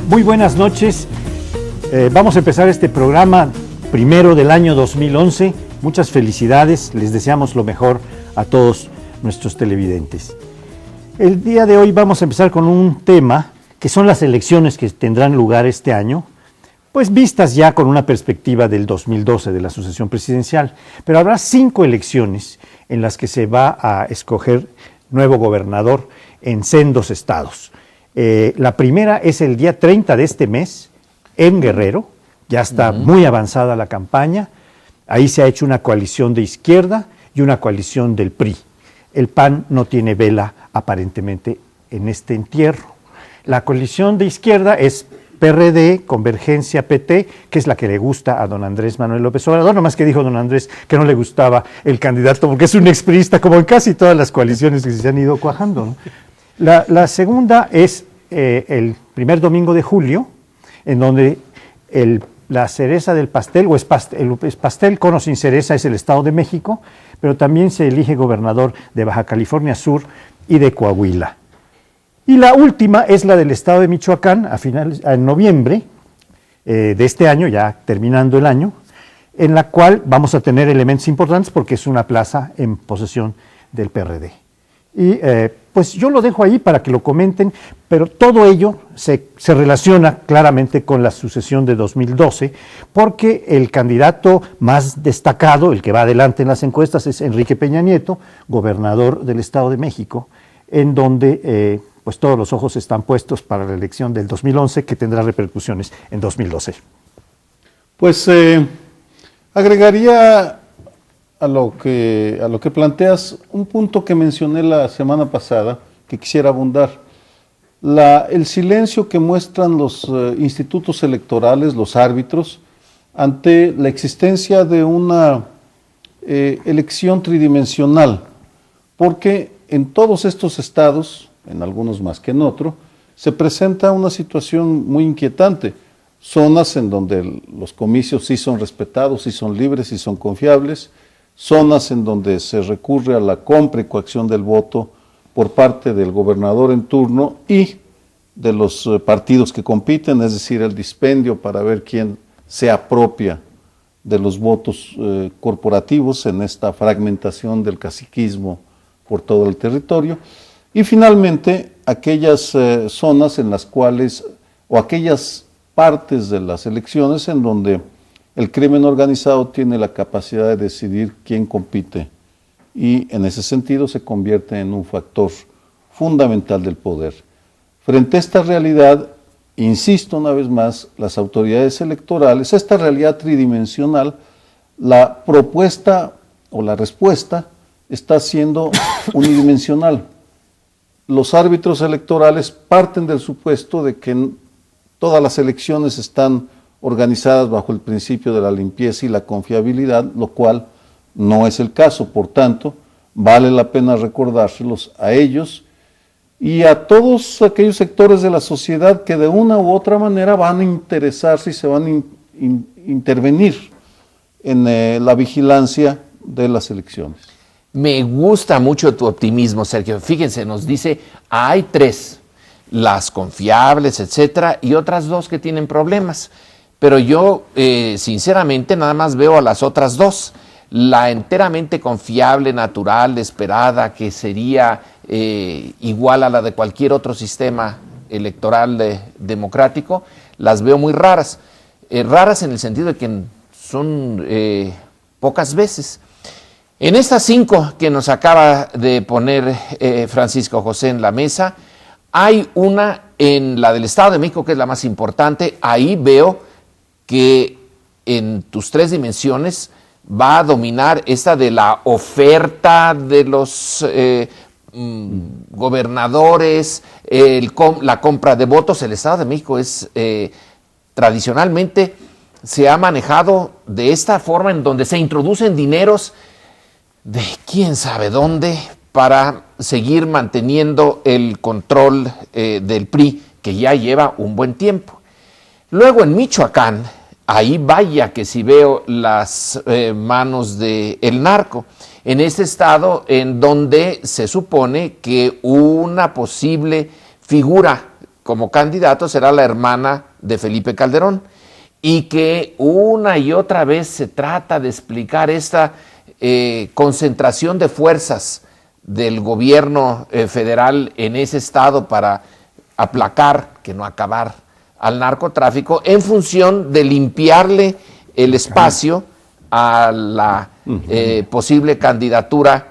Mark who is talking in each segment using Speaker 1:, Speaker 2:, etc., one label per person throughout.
Speaker 1: Muy buenas noches. Vamos a empezar este programa primero del año 2011. Muchas felicidades, les deseamos lo mejor a todos nuestros televidentes. El día de hoy vamos a empezar con un tema que son las elecciones que tendrán lugar este año, pues vistas ya con una perspectiva del 2012 de la sucesión presidencial. Pero habrá 5 elecciones en las que se va a escoger nuevo gobernador en sendos estados. La primera es el día 30 de este mes en Guerrero, ya está muy avanzada la campaña, ahí se ha hecho una coalición de izquierda y una coalición del PRI. El PAN no tiene vela aparentemente en este entierro. La coalición de izquierda es PRD, Convergencia, PT, que es la que le gusta a don Andrés Manuel López Obrador, nomás que dijo don Andrés que no le gustaba el candidato porque es un expriista, como en casi todas las coaliciones que se han ido cuajando, ¿no? La segunda es el primer domingo de julio, en donde la cereza del pastel, o es pastel con o sin cereza, es el Estado de México, pero también se elige gobernador de Baja California Sur y de Coahuila. Y la última es la del Estado de Michoacán, en noviembre de este año, ya terminando el año, en la cual vamos a tener elementos importantes porque es una plaza en posesión del PRD. Y pues yo lo dejo ahí para que lo comenten, pero todo ello se relaciona claramente con la sucesión de 2012, porque el candidato más destacado, el que va adelante en las encuestas, es Enrique Peña Nieto, gobernador del Estado de México, en donde pues todos los ojos están puestos para la elección del 2011, que tendrá repercusiones en 2012.
Speaker 2: Pues agregaría a lo que planteas un punto que mencioné la semana pasada, que quisiera abundar. El silencio que muestran los institutos electorales, los árbitros, ante la existencia de una elección tridimensional, porque en todos estos estados, en algunos más que en otros, se presenta una situación muy inquietante. Zonas en donde los comicios sí son respetados, sí son libres, sí son confiables, zonas en donde se recurre a la compra y coacción del voto por parte del gobernador en turno y de los partidos que compiten, es decir, el dispendio para ver quién se apropia de los votos corporativos en esta fragmentación del caciquismo por todo el territorio. Y finalmente, aquellas zonas en las cuales, o aquellas partes de las elecciones en donde el crimen organizado tiene la capacidad de decidir quién compite y en ese sentido se convierte en un factor fundamental del poder. Frente a esta realidad, insisto una vez más, las autoridades electorales, esta realidad tridimensional, la propuesta o la respuesta está siendo unidimensional. Los árbitros electorales parten del supuesto de que todas las elecciones están organizadas bajo el principio de la limpieza y la confiabilidad, lo cual no es el caso. Por tanto, vale la pena recordárselos a ellos y a todos aquellos sectores de la sociedad que de una u otra manera van a interesarse y se van a intervenir en la vigilancia de las elecciones.
Speaker 3: Me gusta mucho tu optimismo, Sergio. Fíjense, nos dice, hay 3, las confiables, etcétera, y otras 2 que tienen problemas. Pero yo, sinceramente, nada más veo a las otras 2. La enteramente confiable, natural, esperada, que sería igual a la de cualquier otro sistema electoral democrático, las veo muy raras. Raras en el sentido de que son pocas veces. En estas 5 que nos acaba de poner Francisco José en la mesa, hay una en la del Estado de México, que es la más importante. Ahí veo que en tus 3 dimensiones va a dominar esta de la oferta de los gobernadores, la compra de votos. El Estado de México es tradicionalmente se ha manejado de esta forma, en donde se introducen dineros de quién sabe dónde para seguir manteniendo el control del PRI, que ya lleva un buen tiempo. Luego en Michoacán, ahí vaya que si veo las manos del narco, en ese estado en donde se supone que una posible figura como candidato será la hermana de Felipe Calderón, y que una y otra vez se trata de explicar esta concentración de fuerzas del gobierno federal en ese estado para aplacar, que no acabar, al narcotráfico, en función de limpiarle el espacio a la posible candidatura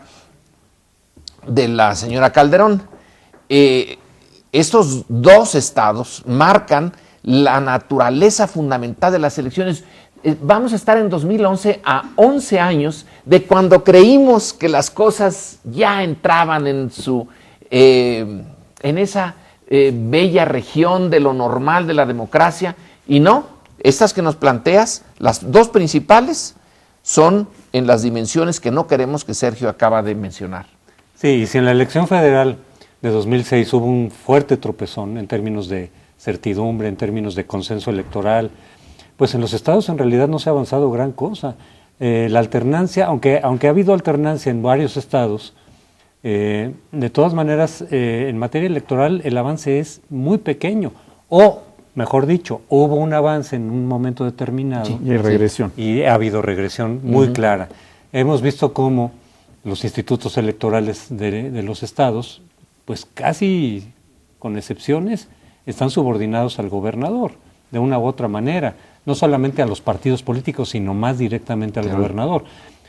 Speaker 3: de la señora Calderón. Estos dos estados marcan la naturaleza fundamental de las elecciones. Vamos a estar en 2011 a 11 años de cuando creímos que las cosas ya entraban en esa bella región de lo normal de la democracia, y no, estas que nos planteas, las dos principales, son en las dimensiones que no queremos, que Sergio acaba de mencionar.
Speaker 4: Sí, y si en la elección federal de 2006 hubo un fuerte tropezón en términos de certidumbre, en términos de consenso electoral, pues en los estados en realidad no se ha avanzado gran cosa. La alternancia, aunque ha habido alternancia en varios estados, de todas maneras, en materia electoral el avance es muy pequeño, o mejor dicho, hubo un avance en un momento determinado.
Speaker 1: Sí, y hay regresión.
Speaker 4: Y ha habido regresión muy clara. Hemos visto cómo los institutos electorales de los estados, pues casi con excepciones, están subordinados al gobernador, de una u otra manera, no solamente a los partidos políticos, sino más directamente al gobernador.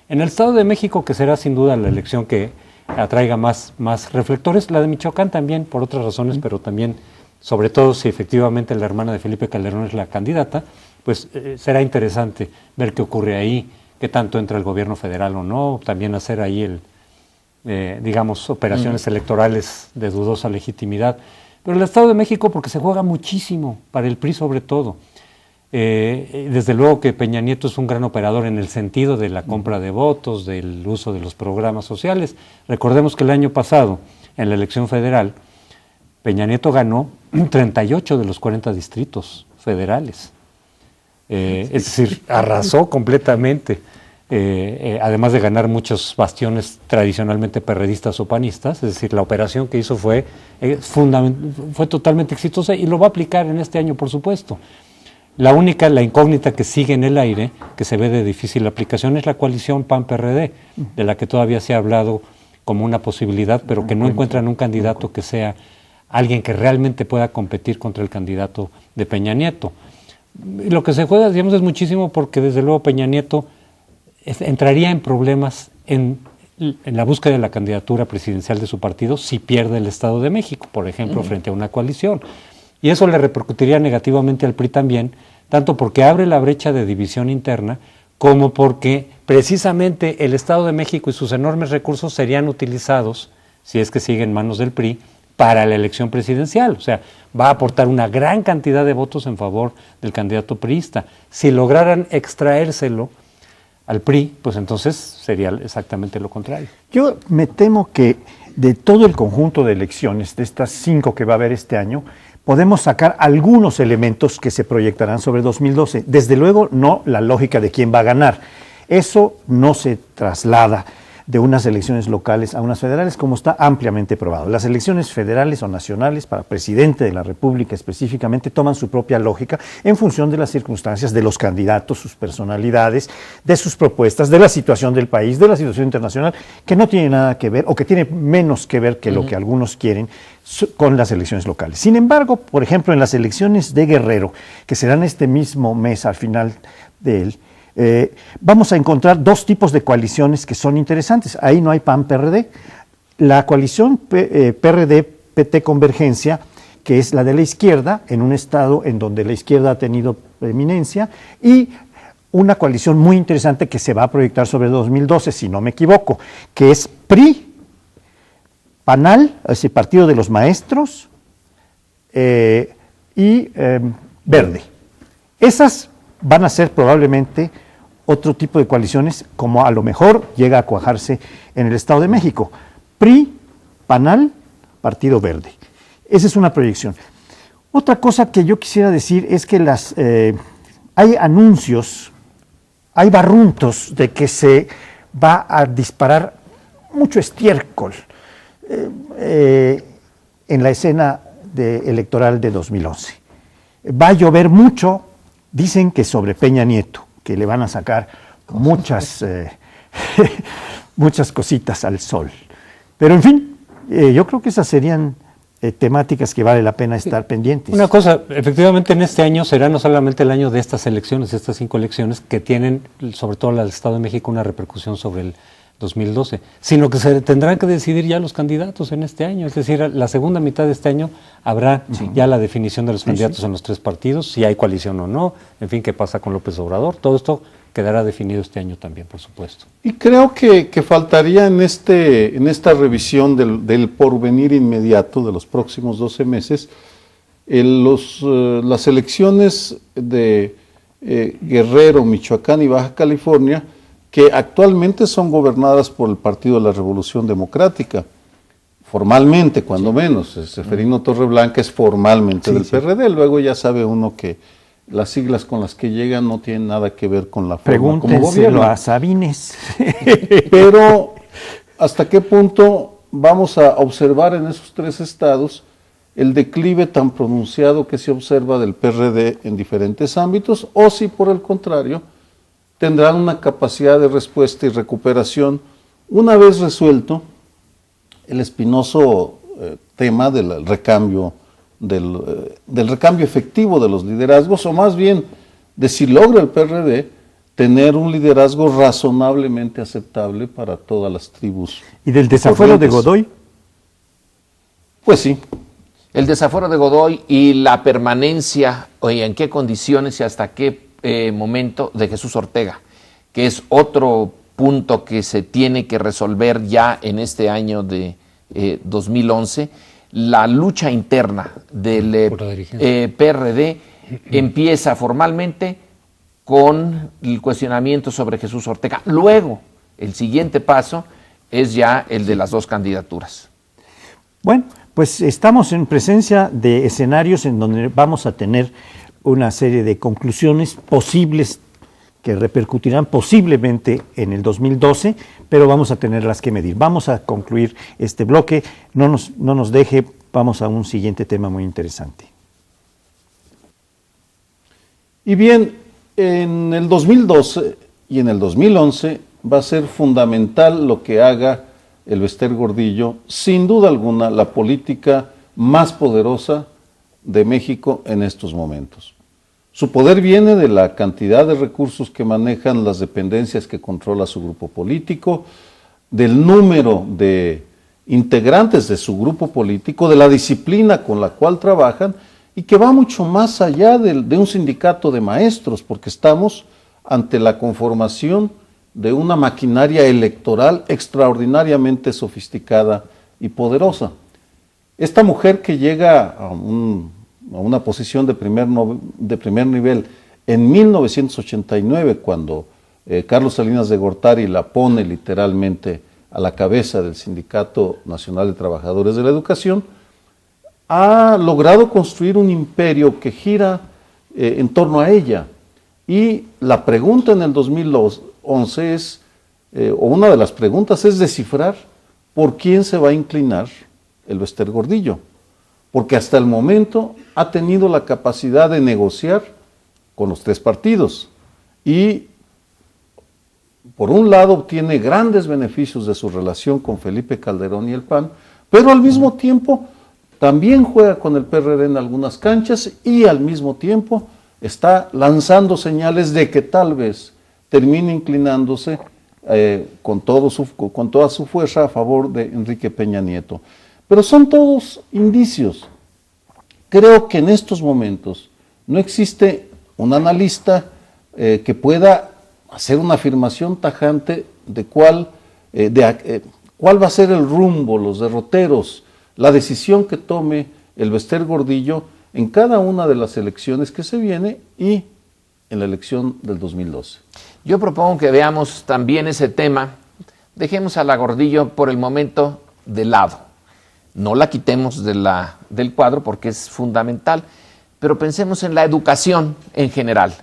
Speaker 4: En el Estado de México, que será sin duda la elección que atraiga más reflectores, la de Michoacán también, por otras razones, pero también, sobre todo si efectivamente la hermana de Felipe Calderón es la candidata, pues será interesante ver qué ocurre ahí, qué tanto entra el gobierno federal o no, también hacer ahí digamos, operaciones electorales de dudosa legitimidad. Pero el Estado de México, porque se juega muchísimo, para el PRI sobre todo. Desde luego que Peña Nieto es un gran operador en el sentido de la compra de votos, del uso de los programas sociales. Recordemos que el año pasado, en la elección federal, Peña Nieto ganó 38 de los 40 distritos federales. Es decir, arrasó completamente. Además de ganar muchos bastiones tradicionalmente perredistas o panistas, es decir, la operación que hizo fue totalmente exitosa y lo va a aplicar en este año, por supuesto. La incógnita que sigue en el aire, que se ve de difícil aplicación, es la coalición PAN-PRD, de la que todavía se ha hablado como una posibilidad, pero que no encuentran un candidato que sea alguien que realmente pueda competir contra el candidato de Peña Nieto. Y lo que se juega, digamos, es muchísimo, porque desde luego Peña Nieto entraría en problemas en la búsqueda de la candidatura presidencial de su partido si pierde el Estado de México, por ejemplo, frente a una coalición. Y eso le repercutiría negativamente al PRI también, tanto porque abre la brecha de división interna, como porque precisamente el Estado de México y sus enormes recursos serían utilizados, si es que sigue en manos del PRI, para la elección presidencial. O sea, va a aportar una gran cantidad de votos en favor del candidato priista. Si lograran extraérselo al PRI, pues entonces sería exactamente lo contrario.
Speaker 1: Yo me temo que de todo el conjunto de elecciones, de estas 5 que va a haber este año, podemos sacar algunos elementos que se proyectarán sobre 2012. Desde luego, no la lógica de quién va a ganar. Eso no se traslada de unas elecciones locales a unas federales, como está ampliamente probado. Las elecciones federales o nacionales, para presidente de la República específicamente, toman su propia lógica en función de las circunstancias de los candidatos, sus personalidades, de sus propuestas, de la situación del país, de la situación internacional, que no tiene nada que ver, o que tiene menos que ver que lo que algunos quieren con las elecciones locales. Sin embargo, por ejemplo, en las elecciones de Guerrero, que serán este mismo mes al final de él, vamos a encontrar dos tipos de coaliciones que son interesantes. Ahí no hay PAN-PRD. La coalición PRD-PT Convergencia, que es la de la izquierda, en un estado en donde la izquierda ha tenido preeminencia, y una coalición muy interesante que se va a proyectar sobre 2012, si no me equivoco, que es PRI, PANAL, ese Partido de los Maestros, y Verde. Esas van a ser probablemente otro tipo de coaliciones, como a lo mejor llega a cuajarse en el Estado de México. PRI, PANAL, Partido Verde. Esa es una proyección. Otra cosa que yo quisiera decir es que hay anuncios, hay barruntos de que se va a disparar mucho estiércol en la escena electoral de 2011. Va a llover mucho, dicen que sobre Peña Nieto, que le van a sacar muchas cositas al sol. Pero en fin, yo creo que esas serían temáticas que vale la pena estar pendientes.
Speaker 4: Una cosa, efectivamente en este año será no solamente el año de estas elecciones, estas 5 elecciones, que tienen, sobre todo la del Estado de México, una repercusión sobre el 2012, sino que se tendrán que decidir ya los candidatos en este año. Es decir, la segunda mitad de este año habrá ya la definición de los candidatos en los 3 partidos, si hay coalición o no, en fin, qué pasa con López Obrador. Todo esto quedará definido este año también, por supuesto.
Speaker 2: Y creo que faltaría en esta revisión del porvenir inmediato de los próximos 12 meses, las elecciones de Guerrero, Michoacán y Baja California, que actualmente son gobernadas por el Partido de la Revolución Democrática, formalmente, cuando menos. Seferino Torreblanca es formalmente del PRD, luego ya sabe uno que las siglas con las que llegan no tienen nada que ver con la forma como gobierna.
Speaker 1: A Sabines.
Speaker 2: Pero, ¿hasta qué punto vamos a observar en esos 3 estados el declive tan pronunciado que se observa del PRD en diferentes ámbitos? O si, por el contrario, tendrán una capacidad de respuesta y recuperación una vez resuelto el espinoso tema del recambio efectivo de los liderazgos, o más bien de si logra el PRD tener un liderazgo razonablemente aceptable para todas las tribus.
Speaker 1: ¿Y del desafuero de Godoy?
Speaker 2: Pues sí.
Speaker 3: El desafuero de Godoy y la permanencia, oye, en qué condiciones y hasta qué momento de Jesús Ortega, que es otro punto que se tiene que resolver ya en este año de 2011. La lucha interna del PRD empieza formalmente con el cuestionamiento sobre Jesús Ortega. Luego, el siguiente paso es ya el de las 2 candidaturas.
Speaker 1: Bueno, pues estamos en presencia de escenarios en donde vamos a tener una serie de conclusiones posibles que repercutirán posiblemente en el 2012, pero vamos a tenerlas que medir. Vamos a concluir este bloque, no nos deje, vamos a un siguiente tema muy interesante.
Speaker 2: Y bien, en el 2012 y en el 2011 va a ser fundamental lo que haga el Bester Gordillo, sin duda alguna la política más poderosa de México en estos momentos. Su poder viene de la cantidad de recursos que manejan las dependencias que controla su grupo político, del número de integrantes de su grupo político, de la disciplina con la cual trabajan, y que va mucho más allá de un sindicato de maestros, porque estamos ante la conformación de una maquinaria electoral extraordinariamente sofisticada y poderosa. Esta mujer que llega a una posición de primer nivel en 1989, cuando Carlos Salinas de Gortari la pone literalmente a la cabeza del Sindicato Nacional de Trabajadores de la Educación, ha logrado construir un imperio que gira en torno a ella. Y la pregunta en el 2011 es, o una de las preguntas es descifrar por quién se va a inclinar el Bester Gordillo, porque hasta el momento ha tenido la capacidad de negociar con los 3 partidos y por un lado obtiene grandes beneficios de su relación con Felipe Calderón y el PAN, pero al mismo tiempo también juega con el PRD en algunas canchas y al mismo tiempo está lanzando señales de que tal vez termine inclinándose con toda su fuerza a favor de Enrique Peña Nieto. Pero son todos indicios. Creo que en estos momentos no existe un analista que pueda hacer una afirmación tajante de cuál va a ser el rumbo, los derroteros, la decisión que tome el Bester Gordillo en cada una de las elecciones que se viene y en la elección del 2012?
Speaker 3: Yo propongo que veamos también ese tema, dejemos a la Gordillo por el momento de lado, no la quitemos del cuadro porque es fundamental, pero pensemos en la educación en general.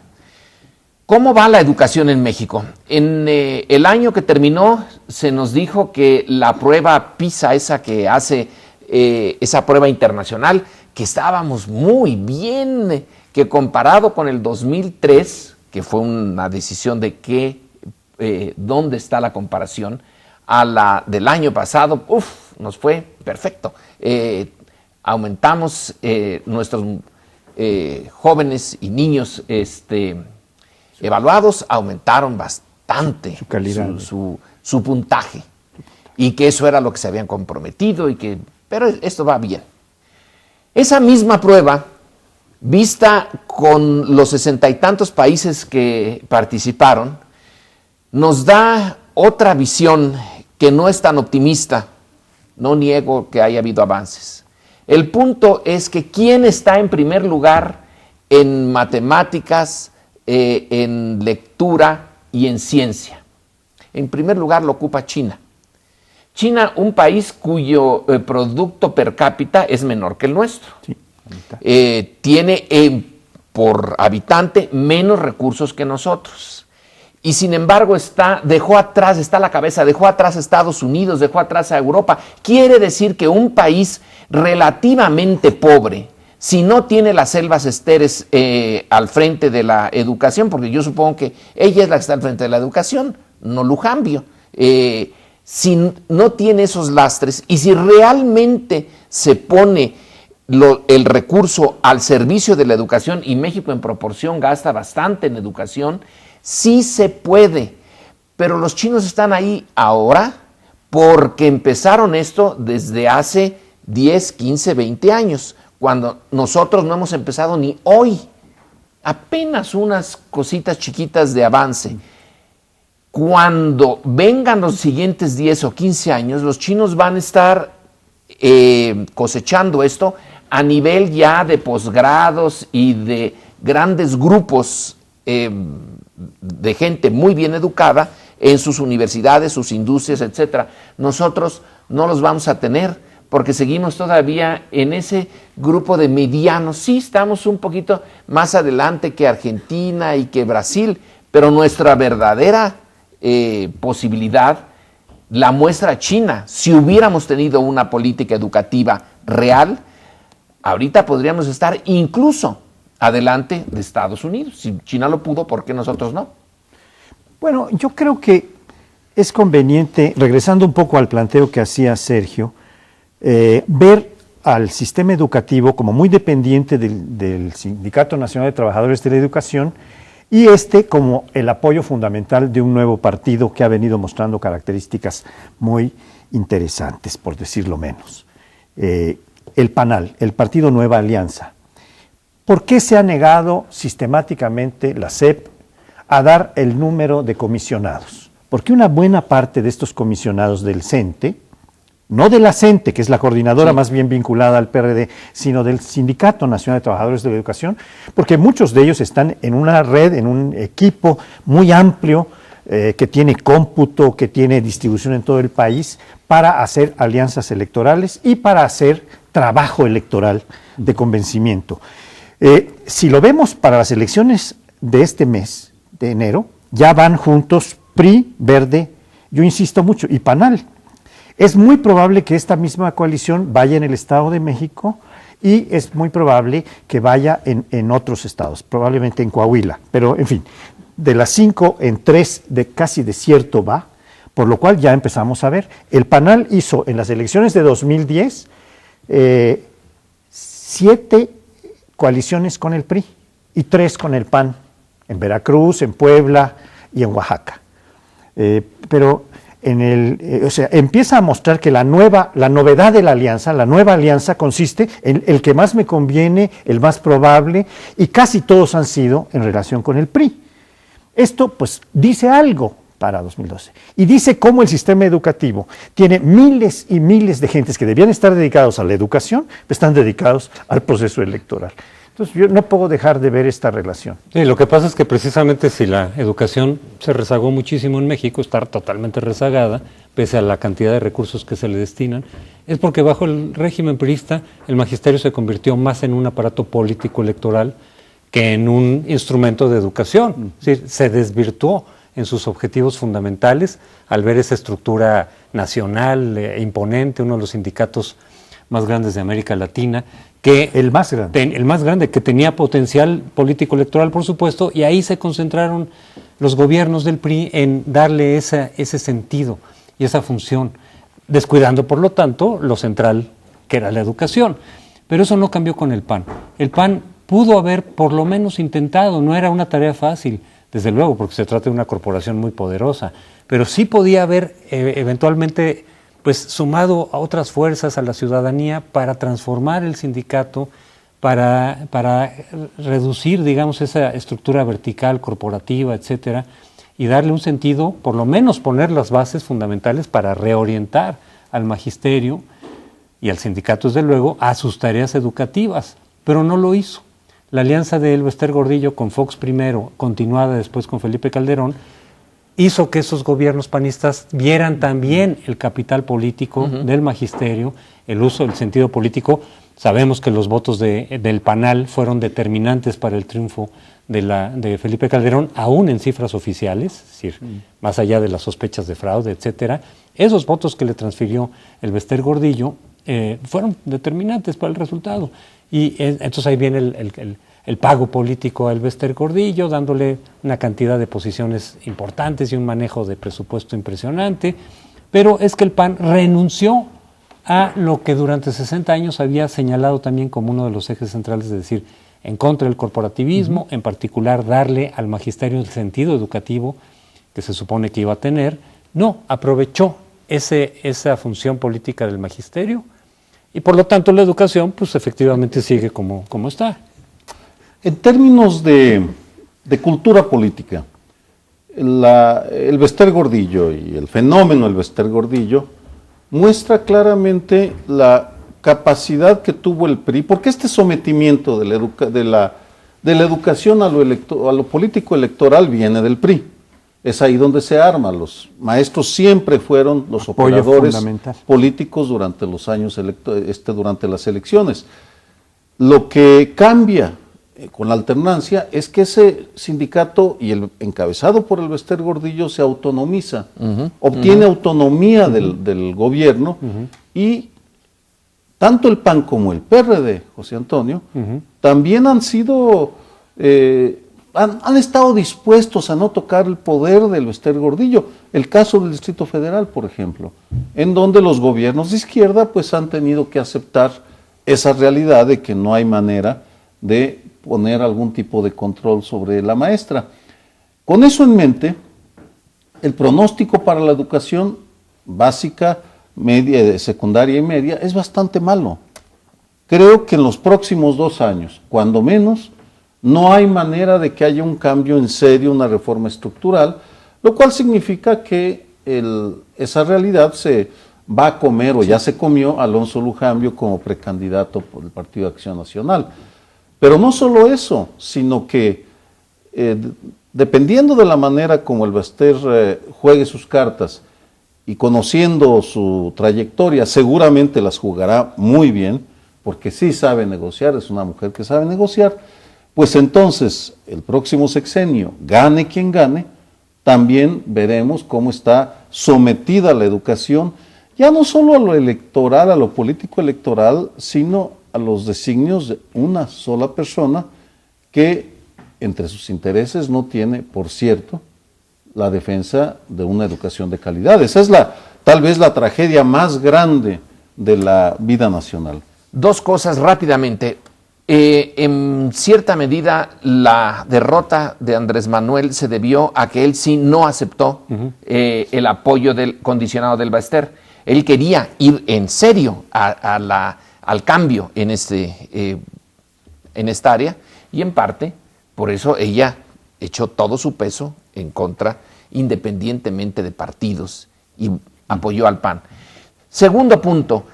Speaker 3: ¿Cómo va la educación en México? En el año que terminó se nos dijo que la prueba PISA, esa que hace esa prueba internacional, que estábamos muy bien, que comparado con el 2003, que fue una decisión de dónde está la comparación, a la del año pasado, nos fue perfecto. Aumentamos nuestros jóvenes y niños evaluados, aumentaron bastante
Speaker 1: su calidad,
Speaker 3: su puntaje, y que eso era lo que se habían comprometido, pero esto va bien. Esa misma prueba, vista con los 60 y tantos países que participaron, nos da otra visión que no es tan optimista. No niego que haya habido avances. El punto es que ¿quién está en primer lugar en matemáticas, en lectura y en ciencia? En primer lugar lo ocupa China. China, un país cuyo producto per cápita es menor que el nuestro.
Speaker 1: Sí,
Speaker 3: tiene por habitante menos recursos que nosotros. Y sin embargo dejó atrás a Estados Unidos, dejó atrás a Europa. Quiere decir que un país relativamente pobre, si no tiene las selvas esteres al frente de la educación, porque yo supongo que ella es la que está al frente de la educación, no Lujambio, si no tiene esos lastres y si realmente se pone el recurso al servicio de la educación, y México en proporción gasta bastante en educación, sí se puede, pero los chinos están ahí ahora porque empezaron esto desde hace 10, 15, 20 años, cuando nosotros no hemos empezado ni hoy, apenas unas cositas chiquitas de avance. Cuando vengan los siguientes 10 o 15 años, los chinos van a estar cosechando esto a nivel ya de posgrados y de grandes grupos de gente muy bien educada en sus universidades, sus industrias, etcétera. Nosotros no los vamos a tener porque seguimos todavía en ese grupo de medianos. Sí, estamos un poquito más adelante que Argentina y que Brasil, pero nuestra verdadera posibilidad la muestra China. Si hubiéramos tenido una política educativa real, ahorita podríamos estar incluso adelante de Estados Unidos. Si China lo pudo, ¿por qué nosotros no?
Speaker 1: Bueno, yo creo que es conveniente, regresando un poco al planteo que hacía Sergio, ver al sistema educativo como muy dependiente del Sindicato Nacional de Trabajadores de la Educación y como el apoyo fundamental de un nuevo partido que ha venido mostrando características muy interesantes, por decirlo menos. El PANAL, el Partido Nueva Alianza. ¿Por qué se ha negado sistemáticamente la SEP a dar el número de comisionados? Porque una buena parte de estos comisionados del CENTE, no de la CENTE, que es la coordinadora más bien vinculada al PRD, sino del Sindicato Nacional de Trabajadores de la Educación, porque muchos de ellos están en una red, en un equipo muy amplio, que tiene cómputo, que tiene distribución en todo el país, para hacer alianzas electorales y para hacer trabajo electoral de convencimiento. Si lo vemos para las elecciones de este mes, de enero, ya van juntos PRI, Verde, yo insisto mucho, y PANAL. Es muy probable que esta misma coalición vaya en el Estado de México y es muy probable que vaya en otros estados, probablemente en Coahuila, pero en fin, de las 5 en 3 casi de cierto va, por lo cual ya empezamos a ver. El PANAL hizo en las elecciones de 2010 7 coaliciones con el PRI y 3 con el PAN, en Veracruz, en Puebla y en Oaxaca. Pero empieza a mostrar que la novedad de la nueva alianza consiste en el que más me conviene, el más probable, y casi todos han sido en relación con el PRI. Esto pues dice algo para 2012 y dice cómo el sistema educativo tiene miles y miles de gentes que debían estar dedicados a la educación, pero están dedicados al proceso electoral. Entonces yo no puedo dejar de ver esta relación.
Speaker 4: Sí, lo que pasa es que precisamente si la educación se rezagó muchísimo en México, está totalmente rezagada, pese a la cantidad de recursos que se le destinan, es porque bajo el régimen priista el magisterio se convirtió más en un aparato político electoral que en un instrumento de educación. Es decir, se desvirtuó en sus objetivos fundamentales al ver esa estructura nacional imponente, uno de los sindicatos más grandes de América Latina, que
Speaker 1: El más grande.
Speaker 4: el más grande, que tenía potencial político electoral, por supuesto, y ahí se concentraron los gobiernos del PRI en darle ese sentido y esa función, descuidando, por lo tanto, lo central, que era la educación. Pero eso no cambió con el PAN. El PAN pudo haber por lo menos intentado, no era una tarea fácil, desde luego, porque se trata de una corporación muy poderosa, pero sí podía haber eventualmente pues sumado a otras fuerzas, a la ciudadanía, para transformar el sindicato, para reducir, digamos, esa estructura vertical, corporativa, etcétera, y darle un sentido, por lo menos poner las bases fundamentales para reorientar al magisterio y al sindicato, desde luego, a sus tareas educativas, pero no lo hizo. La alianza de Elbester Gordillo con Fox primero, continuada después con Felipe Calderón, hizo que esos gobiernos panistas vieran también el capital político del magisterio, el uso del sentido político. Sabemos que los votos del PANAL fueron determinantes para el triunfo de Felipe Calderón, aún en cifras oficiales, es decir, más allá de las sospechas de fraude, etcétera. Esos votos que le transfirió Elbester Gordillo fueron determinantes para el resultado. Y entonces ahí viene el pago político a Elbester Gordillo, dándole una cantidad de posiciones importantes y un manejo de presupuesto impresionante, pero es que el PAN renunció a lo que durante 60 años había señalado también como uno de los ejes centrales, es decir, en contra del corporativismo, en particular darle al magisterio el sentido educativo que se supone que iba a tener. No, aprovechó esa función política del magisterio y por lo tanto la educación pues efectivamente sigue como está.
Speaker 2: En términos de cultura política, el Elbester Gordillo y el fenómeno Elbester Gordillo muestra claramente la capacidad que tuvo el PRI, porque este sometimiento de la educación a lo político electoral viene del PRI. Es ahí donde se arma. Los maestros siempre fueron los operadores políticos durante los años durante las elecciones. Lo que cambia con la alternancia es que ese sindicato y el encabezado por Elbester Gordillo se autonomiza, obtiene autonomía del gobierno y tanto el PAN como el PRD, José Antonio, también han sido, han estado dispuestos a no tocar el poder de Elbester Gordillo. El caso del Distrito Federal, por ejemplo, en donde los gobiernos de izquierda pues han tenido que aceptar esa realidad de que no hay manera de poner algún tipo de control sobre la maestra. Con eso en mente, el pronóstico para la educación básica, media, secundaria y media es bastante malo. Creo que en los próximos 2 años, cuando menos, no hay manera de que haya un cambio en serio, una reforma estructural, lo cual significa que esa realidad se va a comer o ya se comió a Alonso Lujambio como precandidato por el Partido de Acción Nacional. Pero no solo eso, sino que dependiendo de la manera como Elbester juegue sus cartas y conociendo su trayectoria, seguramente las jugará muy bien, porque sí sabe negociar, es una mujer que sabe negociar, pues entonces el próximo sexenio, gane quien gane, también veremos cómo está sometida la educación, ya no solo a lo electoral, a lo político electoral, sino a los designios de una sola persona que entre sus intereses no tiene, por cierto, la defensa de una educación de calidad. Esa es tal vez la tragedia más grande de la vida nacional.
Speaker 3: 2 cosas rápidamente. En cierta medida, la derrota de Andrés Manuel se debió a que él sí no aceptó el apoyo condicionado del Elbester. Él quería ir en serio al cambio en esta área y en parte por eso ella echó todo su peso en contra, independientemente de partidos, y apoyó al PAN. Segundo punto,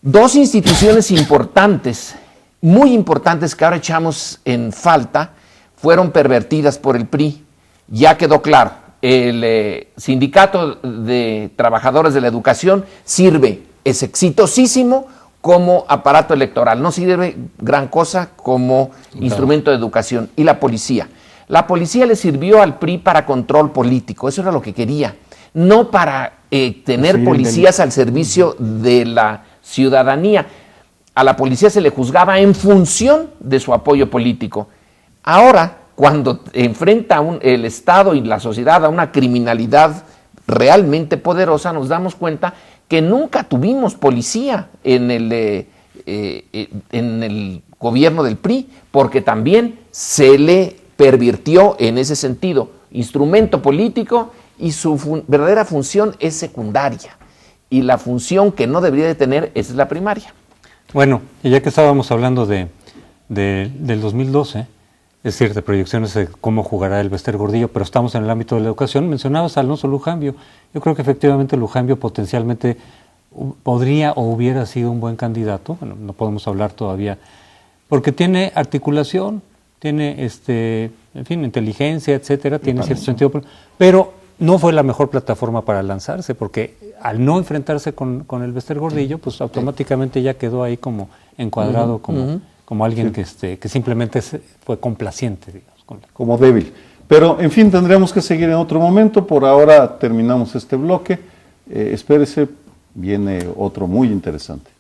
Speaker 3: 2 instituciones importantes muy importantes que ahora echamos en falta fueron pervertidas por el PRI. Ya quedó claro, el Sindicato de Trabajadores de la Educación es exitosísimo como aparato electoral, no sirve gran cosa como instrumento de educación. Y la policía le sirvió al PRI para control político, eso era lo que quería, no para tener policías al servicio de la ciudadanía. A la policía se le juzgaba en función de su apoyo político. Ahora, cuando enfrenta el Estado y la sociedad a una criminalidad realmente poderosa, nos damos cuenta que nunca tuvimos policía en el gobierno del PRI, porque también se le pervirtió en ese sentido instrumento político y su verdadera función es secundaria. Y la función que no debería de tener es la primaria.
Speaker 4: Bueno, y ya que estábamos hablando del 2012, es decir, de proyecciones de cómo jugará el Bester Gordillo, pero estamos en el ámbito de la educación, mencionabas a Alonso Lujambio. Yo creo que efectivamente Lujambio potencialmente podría o hubiera sido un buen candidato, bueno, no podemos hablar todavía, porque tiene articulación, tiene en fin, inteligencia, etcétera, tiene cierto sentido, pero no fue la mejor plataforma para lanzarse, porque al no enfrentarse con el Bester Gordillo, pues automáticamente ya quedó ahí como encuadrado como alguien que simplemente fue complaciente, digamos.
Speaker 2: Como débil. Pero, en fin, tendremos que seguir en otro momento. Por ahora terminamos este bloque. Espérese, viene otro muy interesante.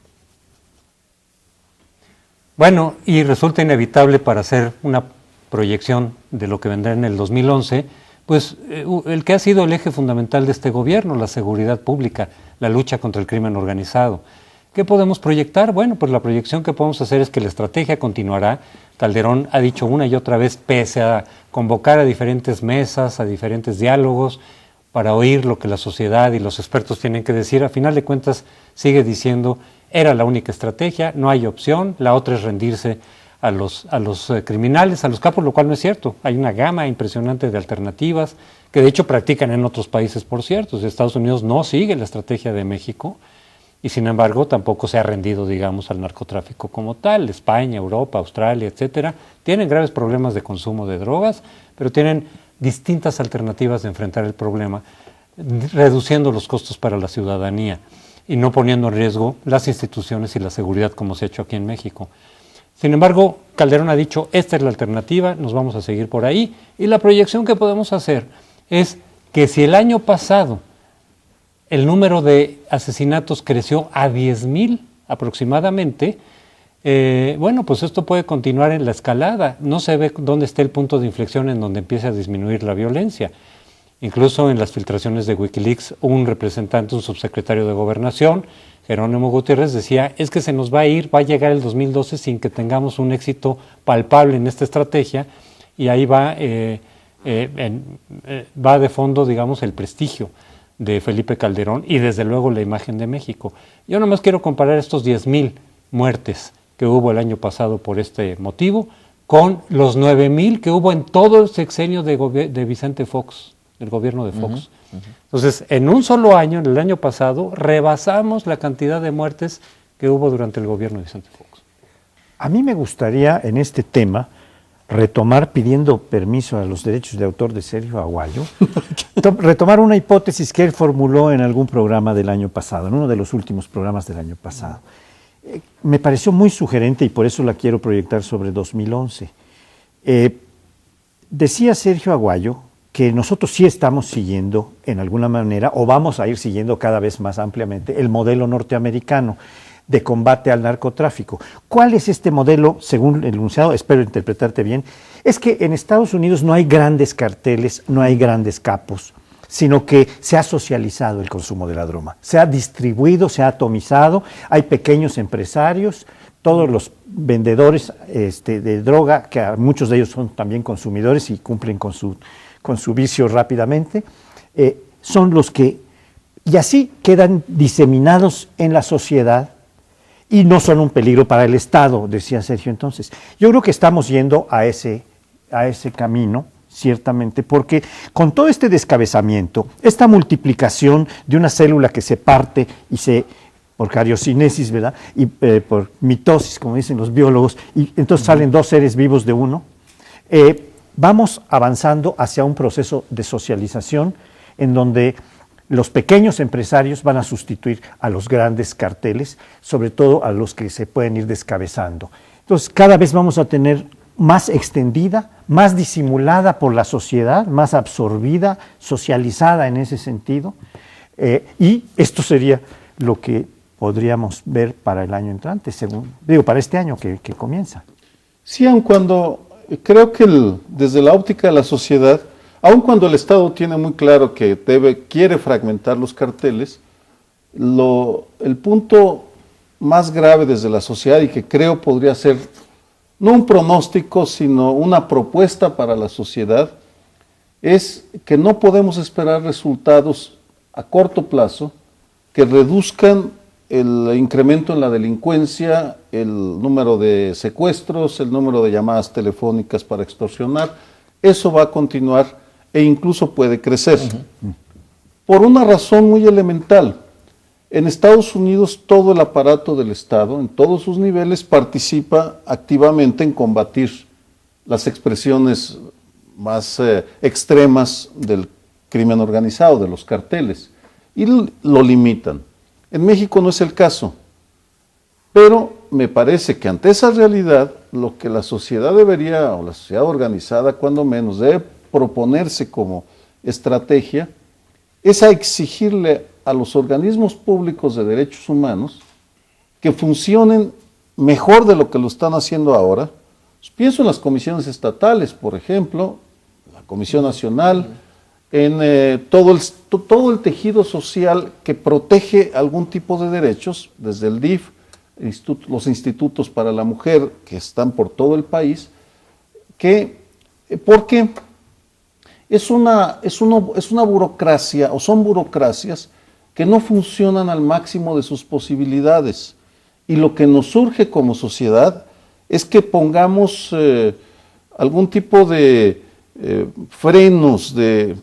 Speaker 4: Bueno, y resulta inevitable para hacer una proyección de lo que vendrá en el 2011, pues el que ha sido el eje fundamental de este gobierno, la seguridad pública, la lucha contra el crimen organizado. ¿Qué podemos proyectar? Bueno, pues la proyección que podemos hacer es que la estrategia continuará. Calderón ha dicho una y otra vez, pese a convocar a diferentes mesas, a diferentes diálogos, para oír lo que la sociedad y los expertos tienen que decir, a final de cuentas sigue diciendo, era la única estrategia, no hay opción, la otra es rendirse a los criminales, a los capos, lo cual no es cierto. Hay una gama impresionante de alternativas que de hecho practican en otros países, por cierto. Estados Unidos no sigue la estrategia de México y sin embargo tampoco se ha rendido, digamos, al narcotráfico como tal. España, Europa, Australia, etcétera, tienen graves problemas de consumo de drogas, pero tienen distintas alternativas de enfrentar el problema, reduciendo los costos para la ciudadanía y no poniendo en riesgo las instituciones y la seguridad como se ha hecho aquí en México. Sin embargo, Calderón ha dicho, esta es la alternativa, nos vamos a seguir por ahí, y la proyección que podemos hacer es que si el año pasado el número de asesinatos creció a 10,000 aproximadamente, bueno, pues esto puede continuar en la escalada. No se ve dónde está el punto de inflexión en donde empiece a disminuir la violencia. Incluso en las filtraciones de Wikileaks, un representante, un subsecretario de Gobernación, Jerónimo Gutiérrez, decía, es que se nos va a llegar el 2012 sin que tengamos un éxito palpable en esta estrategia, y ahí va de fondo, digamos, el prestigio de Felipe Calderón y desde luego la imagen de México. Yo nomás quiero comparar estos 10,000 muertes que hubo el año pasado por este motivo con los 9,000 que hubo en todo el sexenio de Vicente Fox, el gobierno de Fox. Entonces, en un solo año, en el año pasado, rebasamos la cantidad de muertes que hubo durante el gobierno de Vicente Fox.
Speaker 1: A mí me gustaría en este tema retomar, pidiendo permiso a los derechos de autor de Sergio Aguayo, retomar una hipótesis que él formuló en algún programa del año pasado, en uno de los últimos programas del año pasado. Me pareció muy sugerente y por eso la quiero proyectar sobre 2011. Decía Sergio Aguayo que nosotros sí estamos siguiendo en alguna manera, o vamos a ir siguiendo cada vez más ampliamente, el modelo norteamericano de combate al narcotráfico. ¿Cuál es este modelo, según el enunciado? Espero interpretarte bien. Es que en Estados Unidos no hay grandes carteles, no hay grandes capos, sino que se ha socializado el consumo de la droga, se ha distribuido, se ha atomizado, hay pequeños empresarios, todos los vendedores de droga, que muchos de ellos son también consumidores y cumplen con su vicio rápidamente, son los que, y así quedan diseminados en la sociedad y no son un peligro para el Estado, decía Sergio entonces. Yo creo que estamos yendo a ese camino, ciertamente, porque con todo este descabezamiento, esta multiplicación de una célula que se parte y se por cariocinesis, ¿verdad? Y por mitosis, como dicen los biólogos, y entonces salen dos seres vivos de uno. Vamos avanzando hacia un proceso de socialización en donde los pequeños empresarios van a sustituir a los grandes carteles, sobre todo a los que se pueden ir descabezando. Entonces, cada vez vamos a tener más extendida, más disimulada por la sociedad, más absorbida, socializada en ese sentido, y esto sería lo que podríamos ver para el año entrante, para este año que comienza.
Speaker 2: Sí, aun cuando creo que desde la óptica de la sociedad, aun cuando el Estado tiene muy claro que quiere fragmentar los carteles, el punto más grave desde la sociedad y que creo podría ser no un pronóstico, sino una propuesta para la sociedad, es que no podemos esperar resultados a corto plazo que reduzcan el incremento en la delincuencia, el número de secuestros, el número de llamadas telefónicas para extorsionar. Eso va a continuar e incluso puede crecer. Por una razón muy elemental. En Estados Unidos todo el aparato del Estado, en todos sus niveles, participa activamente en combatir las expresiones más extremas del crimen organizado, de los carteles, y lo limitan. En México no es el caso, pero me parece que ante esa realidad, lo que la sociedad debería, o la sociedad organizada cuando menos, debe proponerse como estrategia, es a exigirle a los organismos públicos de derechos humanos que funcionen mejor de lo que lo están haciendo ahora. Pienso en las comisiones estatales, por ejemplo, la Comisión Nacional, en todo el tejido social que protege algún tipo de derechos, desde el DIF, los institutos para la mujer que están por todo el país, porque es una burocracia, o son burocracias que no funcionan al máximo de sus posibilidades. Y lo que nos surge como sociedad es que pongamos algún tipo de frenos, de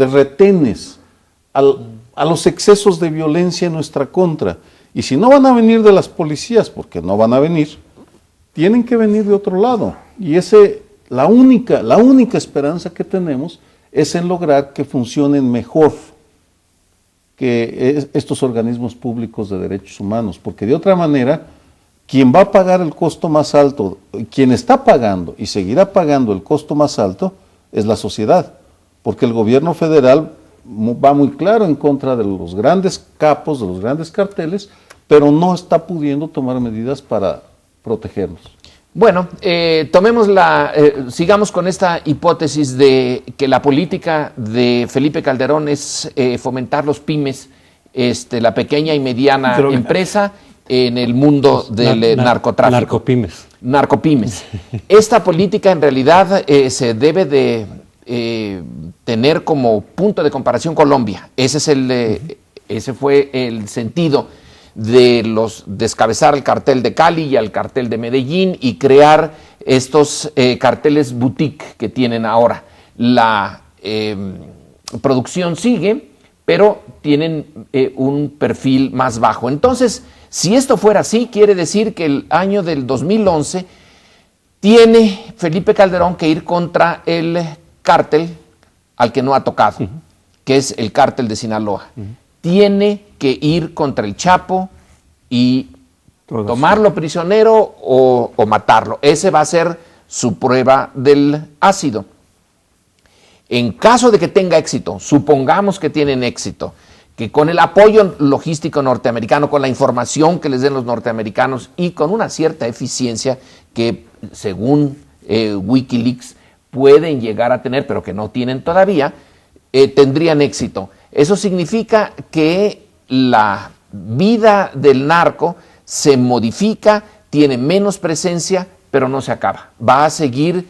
Speaker 2: retenes a los excesos de violencia en nuestra contra. Y si no van a venir de las policías, porque no van a venir, tienen que venir de otro lado. Y la única esperanza que tenemos es en lograr que funcionen mejor que estos organismos públicos de derechos humanos, porque de otra manera, quien va a pagar el costo más alto, quien está pagando y seguirá pagando el costo más alto, es la sociedad, porque el gobierno federal va muy claro en contra de los grandes capos, de los grandes carteles, pero no está pudiendo tomar medidas para protegernos.
Speaker 3: Bueno, sigamos con esta hipótesis de que la política de Felipe Calderón es fomentar los pymes, la pequeña y mediana empresa en el mundo del narcotráfico. Narcopymes. Esta política en realidad se debe de tener como punto de comparación Colombia. Ese fue el sentido de descabezar el cartel de Cali y el cartel de Medellín y crear estos carteles boutique que tienen ahora. La producción sigue, pero tienen un perfil más bajo. Entonces, si esto fuera así, quiere decir que el año del 2011 tiene Felipe Calderón que ir contra el cártel al que no ha tocado, que es el cártel de Sinaloa. Tiene que ir contra el Chapo y tomarlo prisionero o matarlo. Ese va a ser su prueba del ácido. En caso de que tenga éxito, supongamos que tienen éxito, que con el apoyo logístico norteamericano, con la información que les den los norteamericanos y con una cierta eficiencia que según Wikileaks pueden llegar a tener, pero que no tienen todavía, tendrían éxito. Eso significa que la vida del narco se modifica, tiene menos presencia, pero no se acaba. Va a seguir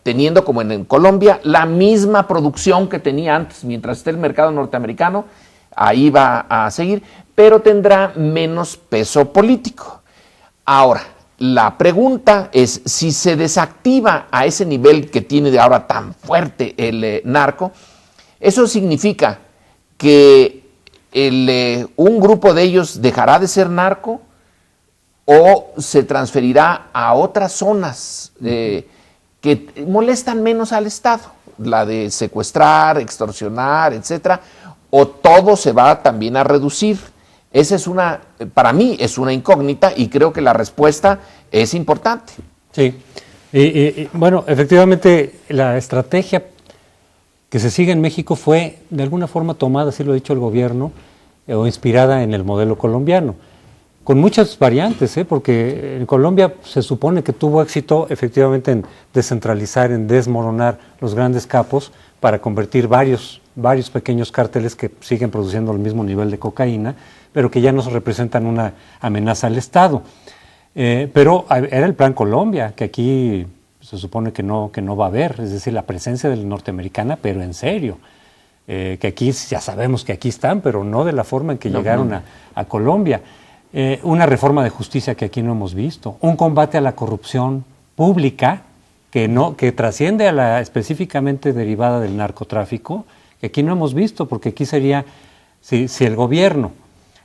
Speaker 3: teniendo, como en Colombia, la misma producción que tenía antes. Mientras esté el mercado norteamericano, ahí va a seguir, pero tendrá menos peso político. Ahora, la pregunta es, si se desactiva a ese nivel que tiene de ahora tan fuerte el narco, eso significa que un grupo de ellos dejará de ser narco o se transferirá a otras zonas que molestan menos al Estado, la de secuestrar, extorsionar, etcétera, o todo se va también a reducir. Esa es para mí es una incógnita y creo que la respuesta es importante.
Speaker 4: Sí, bueno, efectivamente la estrategia que se sigue en México fue de alguna forma tomada, así lo ha dicho el gobierno, o inspirada en el modelo colombiano, con muchas variantes, porque en Colombia se supone que tuvo éxito efectivamente en descentralizar, en desmoronar los grandes capos para convertir varios pequeños cárteles que siguen produciendo el mismo nivel de cocaína, pero que ya no representan una amenaza al Estado. Pero era el Plan Colombia, que aquí se supone que no va a haber, es decir, la presencia del norteamericana, pero en serio, que aquí ya sabemos que aquí están, pero no de la forma en que llegaron a Colombia. Una reforma de justicia que aquí no hemos visto, un combate a la corrupción pública que trasciende a la específicamente derivada del narcotráfico, que aquí no hemos visto, porque aquí sería, si el gobierno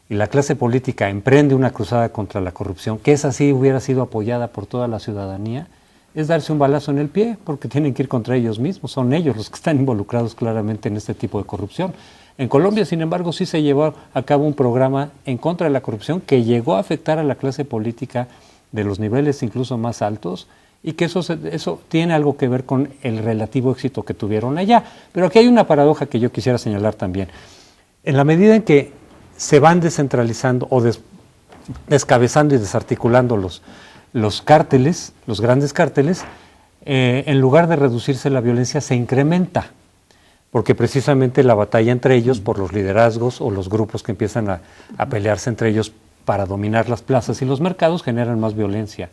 Speaker 4: y la clase política emprende una cruzada contra la corrupción, que esa sí hubiera sido apoyada por toda la ciudadanía, es darse un balazo en el pie, porque tienen que ir contra ellos mismos, son ellos los que están involucrados claramente en este tipo de corrupción. En Colombia, sin embargo, sí se llevó a cabo un programa en contra de la corrupción que llegó a afectar a la clase política de los niveles incluso más altos, y que eso tiene algo que ver con el relativo éxito que tuvieron allá. Pero aquí hay una paradoja que yo quisiera señalar también. En la medida en que se van descentralizando o descabezando y desarticulando los cárteles, los grandes cárteles, en lugar de reducirse la violencia se incrementa, porque precisamente la batalla entre ellos por los liderazgos o los grupos que empiezan a pelearse entre ellos para dominar las plazas y los mercados generan más violencia.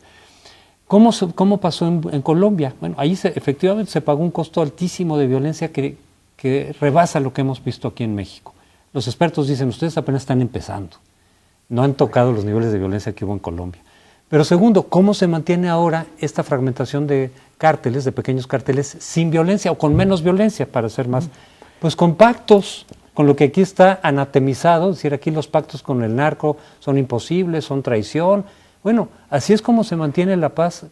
Speaker 4: ¿Cómo pasó en Colombia? Bueno, ahí efectivamente se pagó un costo altísimo de violencia que rebasa lo que hemos visto aquí en México. Los expertos dicen, ustedes apenas están empezando, no han tocado los niveles de violencia que hubo en Colombia. Pero segundo, ¿cómo se mantiene ahora esta fragmentación de cárteles, de pequeños cárteles, sin violencia o con menos violencia, para ser más? Pues con pactos, con lo que aquí está anatemizado, es decir, aquí los pactos con el narco son imposibles, son traición. Bueno, así es como se mantiene la paz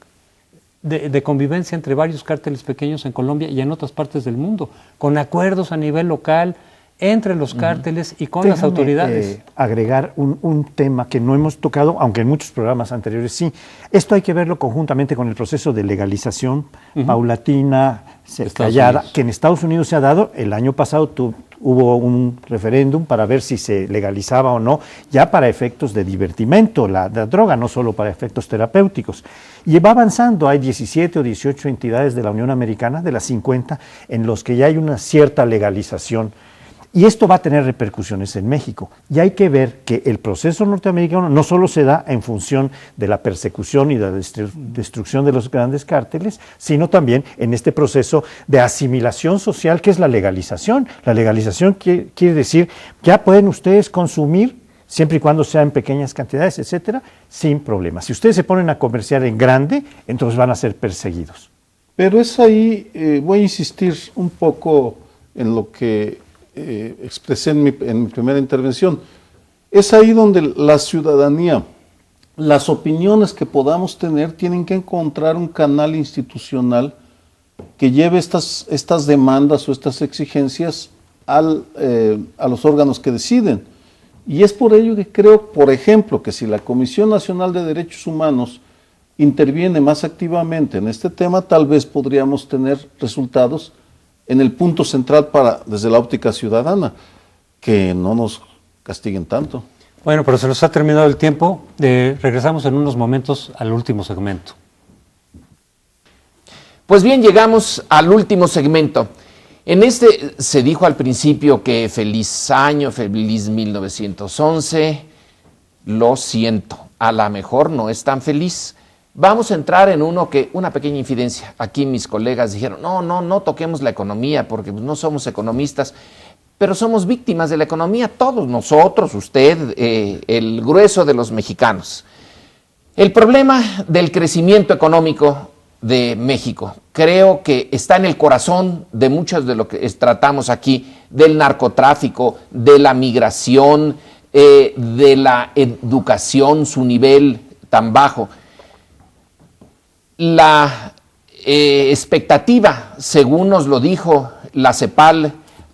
Speaker 4: de convivencia entre varios cárteles pequeños en Colombia y en otras partes del mundo, con acuerdos a nivel local, entre los cárteles y con las autoridades.
Speaker 1: Agregar un tema que no hemos tocado, aunque en muchos programas anteriores sí. Esto hay que verlo conjuntamente con el proceso de legalización paulatina, callada, que en Estados Unidos se ha dado. El año pasado hubo un referéndum para ver si se legalizaba o no, ya para efectos de divertimento, la droga, no solo para efectos terapéuticos. Y va avanzando, hay 17 o 18 entidades de la Unión Americana, de las 50, en los que ya hay una cierta legalización. Y esto va a tener repercusiones en México. Y hay que ver que el proceso norteamericano no solo se da en función de la persecución y de la destrucción de los grandes cárteles, sino también en este proceso de asimilación social que es la legalización. La legalización quiere decir, ya pueden ustedes consumir, siempre y cuando sea en pequeñas cantidades, etcétera, sin problemas. Si ustedes se ponen a comerciar en grande, entonces van a ser perseguidos.
Speaker 2: Pero es ahí, voy a insistir un poco en lo que expresé en mi primera intervención. Es ahí donde la ciudadanía, las opiniones que podamos tener, tienen que encontrar un canal institucional que lleve estas demandas o estas exigencias a los órganos que deciden. Y es por ello que creo, por ejemplo, que si la Comisión Nacional de Derechos Humanos interviene más activamente en este tema, tal vez podríamos tener resultados en el punto central desde la óptica ciudadana, que no nos castiguen tanto.
Speaker 4: Bueno, pero se nos ha terminado el tiempo. Regresamos en unos momentos al último segmento.
Speaker 3: Pues bien, llegamos al último segmento. En este se dijo al principio que feliz año, feliz 1911. Lo siento, a lo mejor no es tan feliz. Vamos a entrar en una pequeña infidencia. Aquí mis colegas dijeron, no toquemos la economía porque no somos economistas, pero somos víctimas de la economía, todos nosotros, usted, el grueso de los mexicanos. El problema del crecimiento económico de México. Creo que está en el corazón de muchos de lo que tratamos aquí, del narcotráfico, de la migración, de la educación, su nivel tan bajo. La expectativa, según nos lo dijo la CEPAL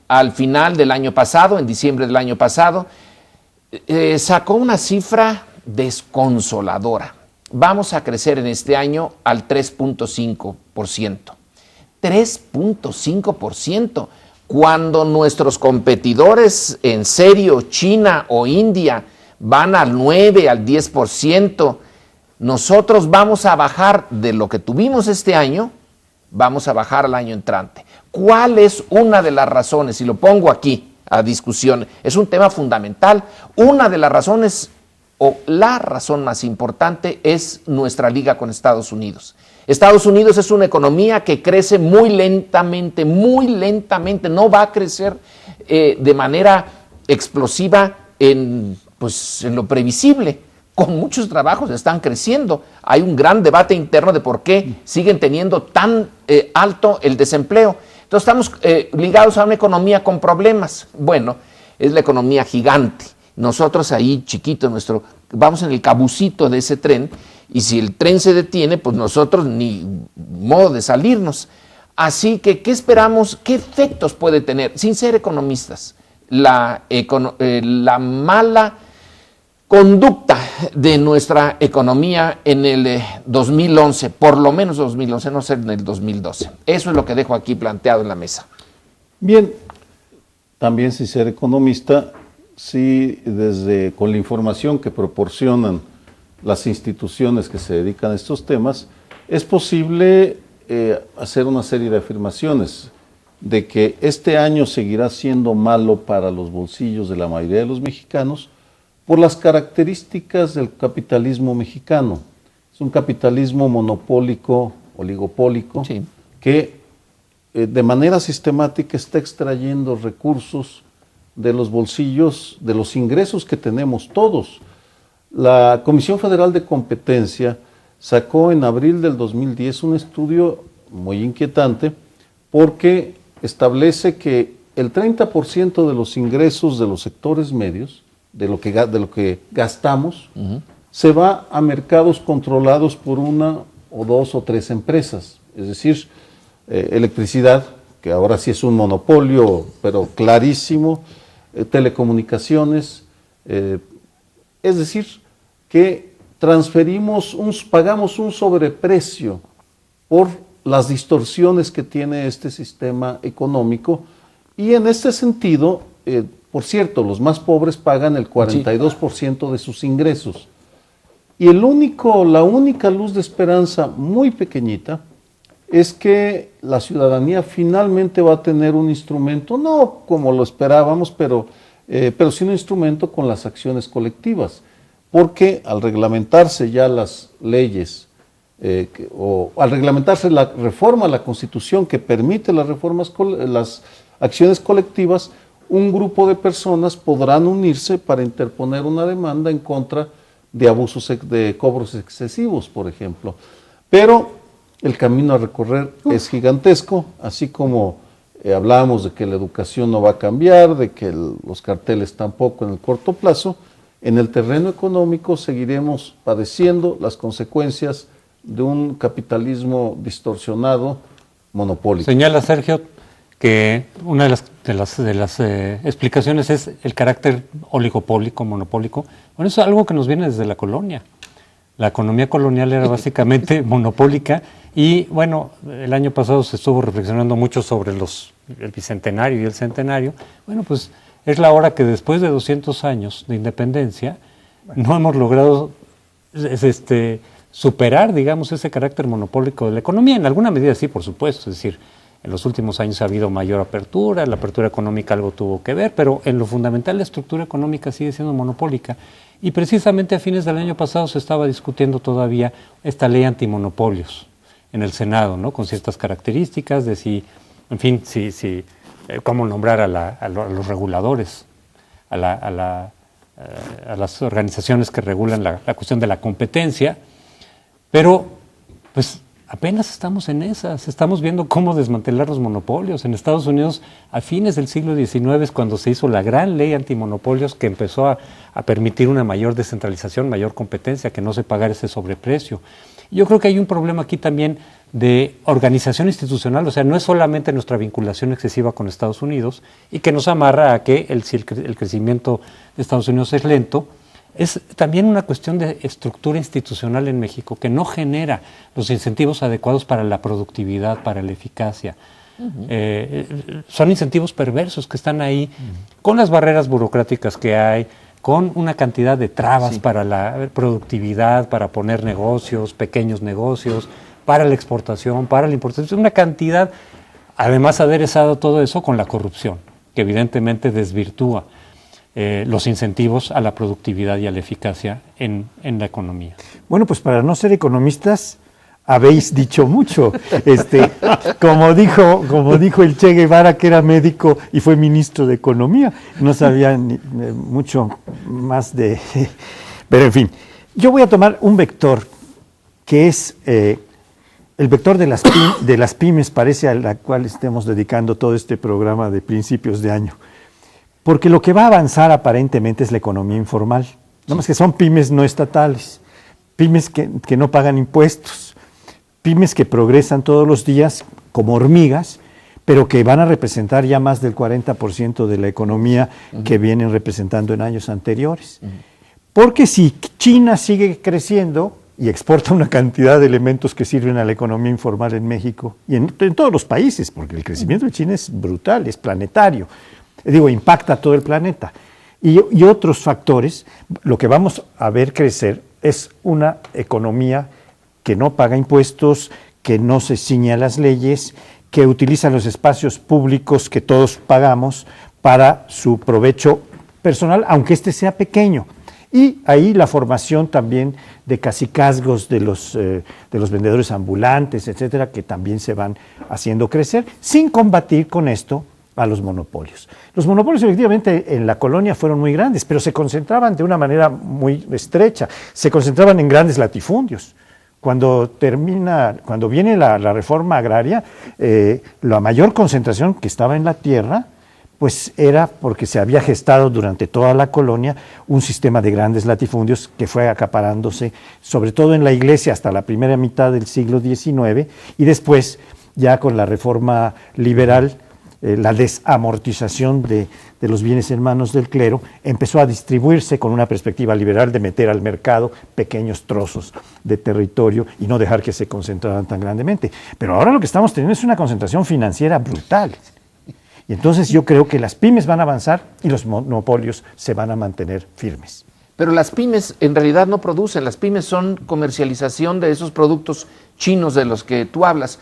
Speaker 3: al final del año pasado, en diciembre del año pasado, sacó una cifra desconsoladora. Vamos a crecer en este año al 3.5%. 3.5%. Cuando nuestros competidores en serio, China o India, van al 9, al 10%, nosotros vamos a bajar de lo que tuvimos este año, vamos a bajar al año entrante. ¿Cuál es una de las razones? Y lo pongo aquí a discusión, es un tema fundamental. Una de las razones, o la razón más importante, es nuestra liga con Estados Unidos. Estados Unidos es una economía que crece muy lentamente, no va a crecer de manera explosiva en lo previsible. Con muchos trabajos están creciendo. Hay un gran debate interno de por qué siguen teniendo tan alto el desempleo. Entonces estamos ligados a una economía con problemas. Bueno, es la economía gigante. Nosotros ahí, chiquito, vamos en el cabucito de ese tren, y si el tren se detiene, pues nosotros ni modo de salirnos. Así que, ¿qué esperamos? ¿Qué efectos puede tener? Sin ser economistas, la mala conducta de nuestra economía en el 2011, por lo menos 2011, no sé, en el 2012. Eso es lo que dejo aquí planteado en la mesa.
Speaker 2: Bien, también sin ser economista, sí, con la información que proporcionan las instituciones que se dedican a estos temas, es posible hacer una serie de afirmaciones de que este año seguirá siendo malo para los bolsillos de la mayoría de los mexicanos por las características del capitalismo mexicano. Es un capitalismo monopólico, oligopólico, sí, que de manera sistemática está extrayendo recursos de los bolsillos, de los ingresos que tenemos todos. La Comisión Federal de Competencia sacó en abril del 2010 un estudio muy inquietante porque establece que el 30% de los ingresos de los sectores medios, de lo que gastamos, se va a mercados controlados por una o dos o tres empresas. Es decir, electricidad, que ahora sí es un monopolio, pero clarísimo, telecomunicaciones, es decir, que pagamos un sobreprecio por las distorsiones que tiene este sistema económico, y en este sentido, por cierto, los más pobres pagan el 42% de sus ingresos. Y la única luz de esperanza muy pequeñita es que la ciudadanía finalmente va a tener un instrumento, no como lo esperábamos, pero sí un instrumento con las acciones colectivas. Porque al reglamentarse ya las leyes, o al reglamentarse la reforma a la Constitución que permite las acciones colectivas, un grupo de personas podrán unirse para interponer una demanda en contra de abusos, de cobros excesivos, por ejemplo. Pero el camino a recorrer es gigantesco, así como hablábamos de que la educación no va a cambiar, de que los carteles tampoco en el corto plazo. En el terreno económico seguiremos padeciendo las consecuencias de un capitalismo distorsionado, monopólico.
Speaker 4: Señala Sergio que una de las explicaciones es el carácter oligopólico, monopólico. Bueno, eso es algo que nos viene desde la colonia. La economía colonial era básicamente monopólica, y bueno, el año pasado se estuvo reflexionando mucho sobre el bicentenario y el centenario. Bueno, pues es la hora que después de 200 años de independencia no hemos logrado superar, digamos, ese carácter monopólico de la economía. En alguna medida sí, por supuesto, es decir, en los últimos años ha habido mayor apertura, la apertura económica algo tuvo que ver, pero en lo fundamental la estructura económica sigue siendo monopólica. Y precisamente a fines del año pasado se estaba discutiendo todavía esta ley antimonopolios en el Senado, ¿no? Con ciertas características de si, en fin, cómo nombrar a los reguladores, a las organizaciones que regulan la cuestión de la competencia. Pero, pues, apenas estamos en esas, estamos viendo cómo desmantelar los monopolios. En Estados Unidos, a fines del siglo XIX es cuando se hizo la gran ley antimonopolios que empezó a permitir una mayor descentralización, mayor competencia, que no se pagara ese sobreprecio. Yo creo que hay un problema aquí también de organización institucional, o sea, no es solamente nuestra vinculación excesiva con Estados Unidos y que nos amarra a que si el crecimiento de Estados Unidos es lento, es también una cuestión de estructura institucional en México que no genera los incentivos adecuados para la productividad, para la eficacia. Son incentivos perversos que están ahí con las barreras burocráticas que hay, con una cantidad de trabas para la productividad, para poner negocios, pequeños negocios, para la exportación, para la importación, una cantidad, además aderezado todo eso con la corrupción, que evidentemente desvirtúa los incentivos a la productividad y a la eficacia en la economía.
Speaker 1: Bueno, pues para no ser economistas, habéis dicho mucho. Como dijo el Che Guevara, que era médico y fue ministro de Economía, no sabía mucho más de... Pero en fin, yo voy a tomar un vector que es el vector de las pymes, parece a la cual estemos dedicando todo este programa de principios de año. Porque lo que va a avanzar aparentemente es la economía informal. Nada más que son pymes no estatales, pymes que no pagan impuestos, pymes que progresan todos los días como hormigas, pero que van a representar ya más del 40% de la economía que vienen representando en años anteriores. Porque si China sigue creciendo y exporta una cantidad de elementos que sirven a la economía informal en México y en todos los países, porque el crecimiento de China es brutal, es planetario, impacta a todo el planeta. Y otros factores, lo que vamos a ver crecer es una economía que no paga impuestos, que no se ciñe a las leyes, que utiliza los espacios públicos que todos pagamos para su provecho personal, aunque este sea pequeño. Y ahí la formación también de cacicazgos de los vendedores ambulantes, etcétera, que también se van haciendo crecer, sin combatir con esto a los monopolios. Los monopolios efectivamente en la colonia fueron muy grandes, pero se concentraban de una manera muy estrecha, se concentraban en grandes latifundios. Cuando viene la reforma agraria, la mayor concentración que estaba en la tierra, pues era porque se había gestado durante toda la colonia un sistema de grandes latifundios que fue acaparándose, sobre todo en la iglesia hasta la primera mitad del siglo XIX, y después, ya con la reforma liberal, la desamortización de los bienes en manos del clero, empezó a distribuirse con una perspectiva liberal de meter al mercado pequeños trozos de territorio y no dejar que se concentraran tan grandemente. Pero ahora lo que estamos teniendo es una concentración financiera brutal. Y entonces yo creo que las pymes van a avanzar y los monopolios se van a mantener firmes.
Speaker 3: Pero las pymes en realidad no producen, las pymes son comercialización de esos productos chinos de los que tú hablas.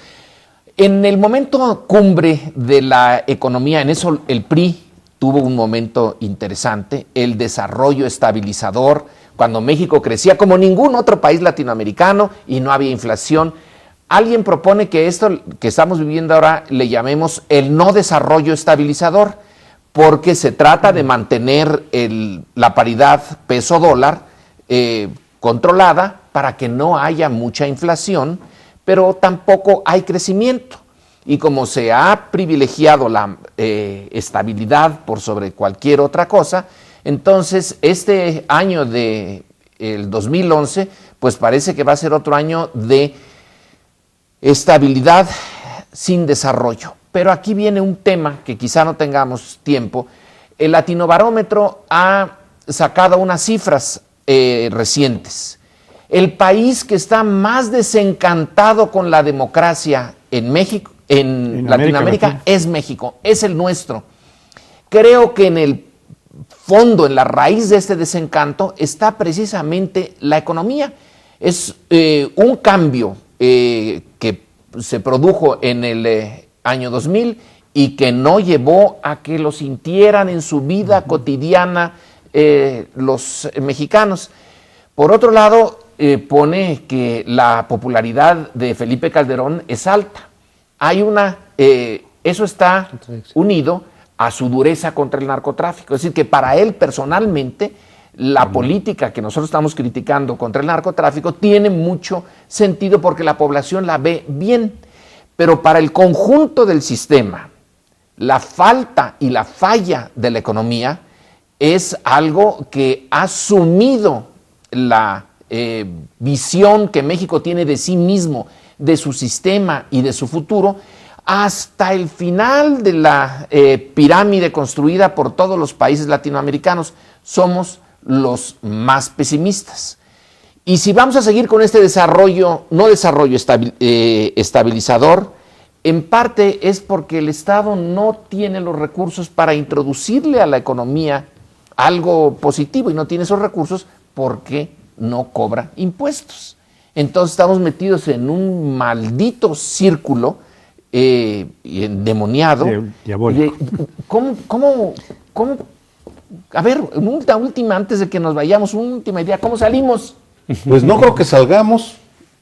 Speaker 3: En el momento cumbre de la economía, en eso el PRI tuvo un momento interesante, el desarrollo estabilizador, cuando México crecía como ningún otro país latinoamericano y no había inflación. Alguien propone que esto que estamos viviendo ahora le llamemos el no desarrollo estabilizador, porque se trata de mantener la paridad peso-dólar controlada para que no haya mucha inflación, pero tampoco hay crecimiento. Y como se ha privilegiado la estabilidad por sobre cualquier otra cosa, entonces este año del 2011, pues parece que va a ser otro año de estabilidad sin desarrollo. Pero aquí viene un tema que quizá no tengamos tiempo. El Latinobarómetro ha sacado unas cifras recientes. El país que está más desencantado con la democracia en México, en Latinoamérica, es México, es el nuestro. Creo que en el fondo, en la raíz de este desencanto, está precisamente la economía. Es un cambio que se produjo en el año 2000 y que no llevó a que lo sintieran en su vida cotidiana los mexicanos. Por otro lado, pone que la popularidad de Felipe Calderón es alta. Eso está unido a su dureza contra el narcotráfico. Es decir, que para él personalmente, la política que nosotros estamos criticando contra el narcotráfico tiene mucho sentido porque la población la ve bien. Pero para el conjunto del sistema, la falta y la falla de la economía es algo que ha sumido la visión que México tiene de sí mismo, de su sistema y de su futuro, hasta el final de la pirámide construida por todos los países latinoamericanos. Somos los más pesimistas. Y si vamos a seguir con este desarrollo, no desarrollo estabilizador, en parte es porque el Estado no tiene los recursos para introducirle a la economía algo positivo, y no tiene esos recursos porque no cobra impuestos. Entonces estamos metidos en un maldito círculo endemoniado.
Speaker 1: Diabólico.
Speaker 3: ¿Cómo? A ver, una última, antes de que nos vayamos, una última idea, ¿cómo salimos?
Speaker 2: Pues no creo que salgamos,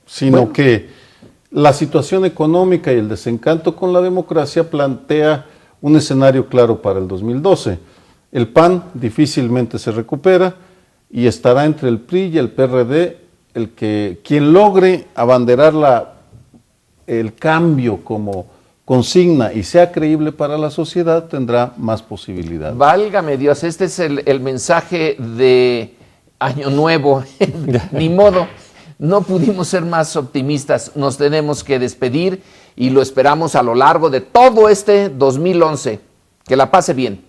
Speaker 2: sino que la situación económica y el desencanto con la democracia plantea un escenario claro para el 2012. El PAN difícilmente se recupera y estará entre el PRI y el PRD quien logre abanderar el cambio como consigna y sea creíble para la sociedad tendrá más posibilidades.
Speaker 3: Válgame Dios, este es el mensaje de Año Nuevo. Ni modo, no pudimos ser más optimistas, nos tenemos que despedir y lo esperamos a lo largo de todo este 2011. Que la pase bien.